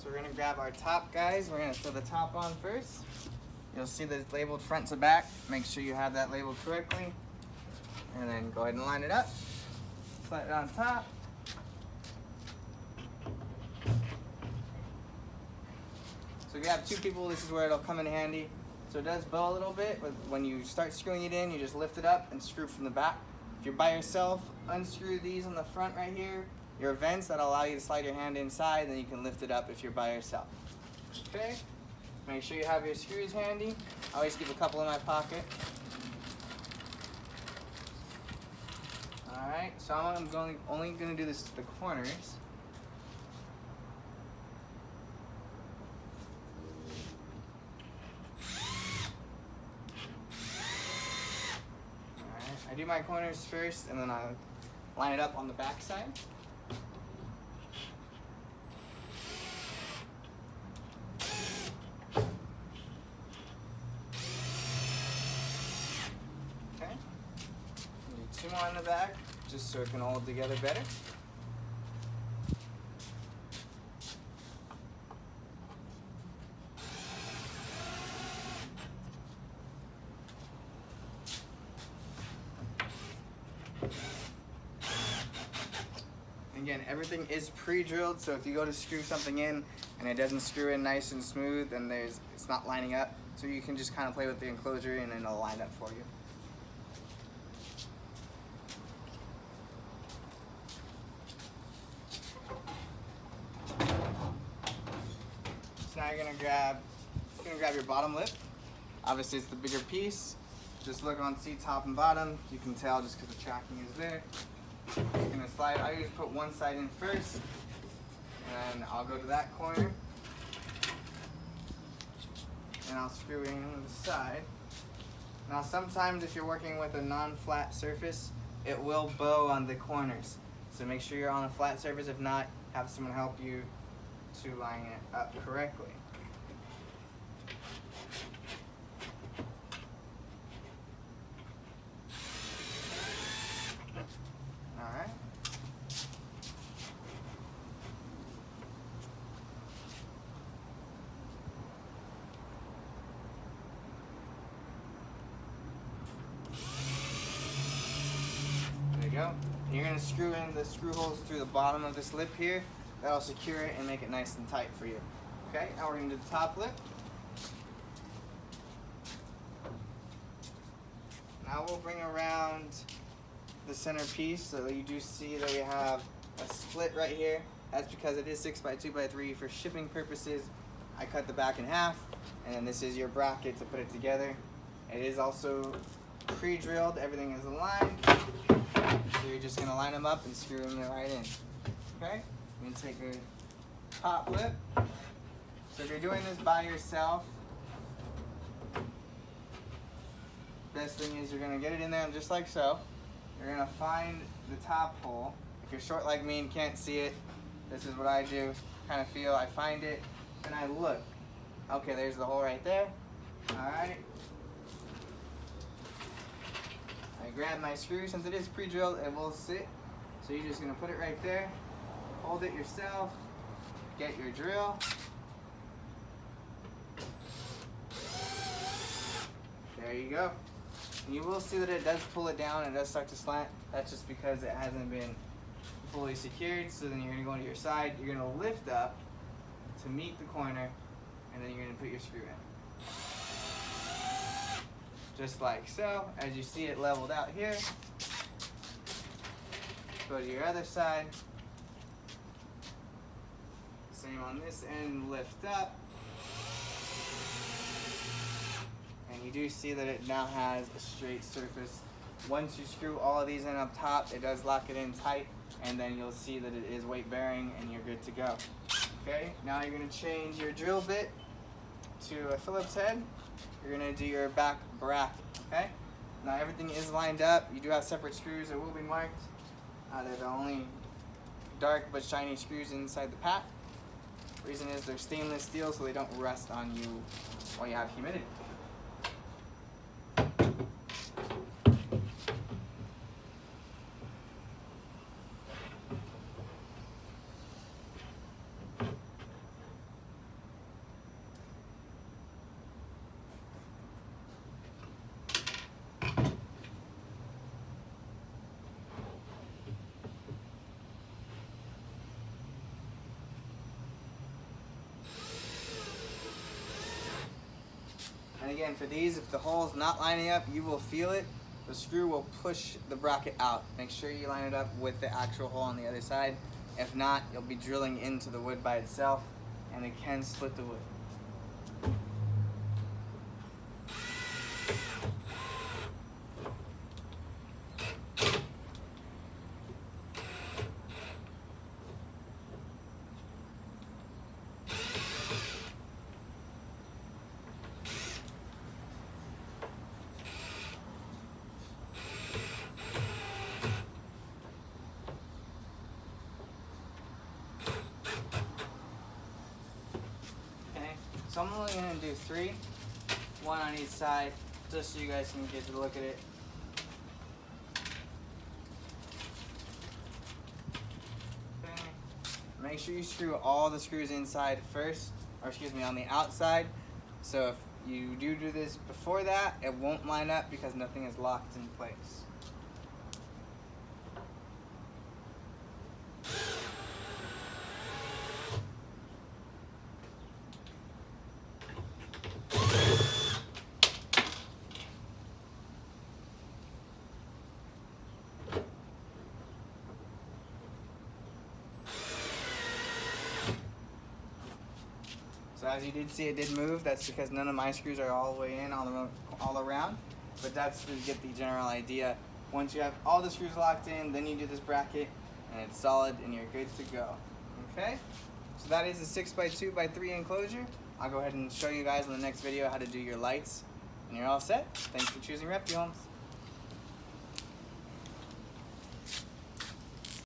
So we're gonna grab our top guys. We're gonna throw the top on first. You'll see that it's labeled front to back. Make sure you have that labeled correctly. And then go ahead and line it up. Slide it on top. So if you have two people, this is where it'll come in handy. So it does bow a little bit, but when you start screwing it in, you just lift it up and screw from the back. If you're by yourself, unscrew these on the front right here, your vents that allow you to slide your hand inside, then you can lift it up if you're by yourself. Okay? Make sure you have your screws handy. I always keep a couple in my pocket. Alright, so I'm only going to do this to the corners. I do my corners first, and then I line it up on the back side. Okay. Do two more on the back, just so it can hold together better. Again, everything is pre-drilled, so if you go to screw something in and it doesn't screw in nice and smooth, then it's not lining up. So you can just kind of play with the enclosure and then it'll line up for you. So now you're gonna grab your bottom lip. Obviously it's the bigger piece. Just look on, see top and bottom. You can tell just because the tracking is there. You're gonna slide. I usually put one side in first, and I'll go to that corner, and I'll screw in on the side. Now sometimes if you're working with a non-flat surface, it will bow on the corners. So make sure you're on a flat surface. If not, have someone help you to line it up correctly. Alright. There you go. And you're going to screw in the screw holes through the bottom of this lip here. That'll secure it and make it nice and tight for you. Okay, now we're going to do the top lip. Now we'll bring around the center piece, so you do see that we have a split right here. That's because it is 6x2x3 for shipping purposes. I cut the back in half, and then this is your bracket to put it together. It is also pre-drilled, everything is aligned. So you're just gonna line them up and screw them right in. Okay? You're gonna take your top lip. So if you're doing this by yourself, best thing is you're gonna get it in there just like so. You're gonna find the top hole. If you're short like me and can't see it, this is what I do. Kind of feel, I find it, and I look. Okay, there's the hole right there. Alright. I grab my screw. Since it is pre-drilled, it will sit. So you're just gonna put it right there. Hold it yourself. Get your drill. There you go. And you will see that it does pull it down and it does start to slant. That's just because it hasn't been fully secured. So then you're gonna go into your side. You're gonna lift up to meet the corner, and then you're gonna put your screw in. Just like so. As you see it leveled out here. Go to your other side. Same on this end, lift up. And you do see that it now has a straight surface. Once you screw all of these in up top, it does lock it in tight, and then you'll see that it is weight bearing and you're good to go. Okay, now you're gonna change your drill bit to a Phillips head. You're gonna do your back bracket, okay? Now everything is lined up. You do have separate screws that will be marked. They're the only dark but shiny screws inside the pack. Reason is they're stainless steel, so they don't rust on you while you have humidity. again, for these, if the hole's not lining up, you will feel it. The screw will push the bracket out. Make sure you line it up with the actual hole on the other side. If not, you'll be drilling into the wood by itself, and it can split the wood. So I'm only going to do 3, 1 on each side, just so you guys can get to look at it. Okay. Make sure you screw all the screws inside first, or excuse me, on the outside. So if you do this before that, it won't line up because nothing is locked in place. So as you did see, it did move. That's because none of my screws are all the way in, all around. But that's to get the general idea. Once you have all the screws locked in, then you do this bracket, and it's solid, and you're good to go. Okay? So that is a 6x2x3 enclosure. I'll go ahead and show you guys in the next video how to do your lights, and you're all set. Thanks for choosing Repti Homes.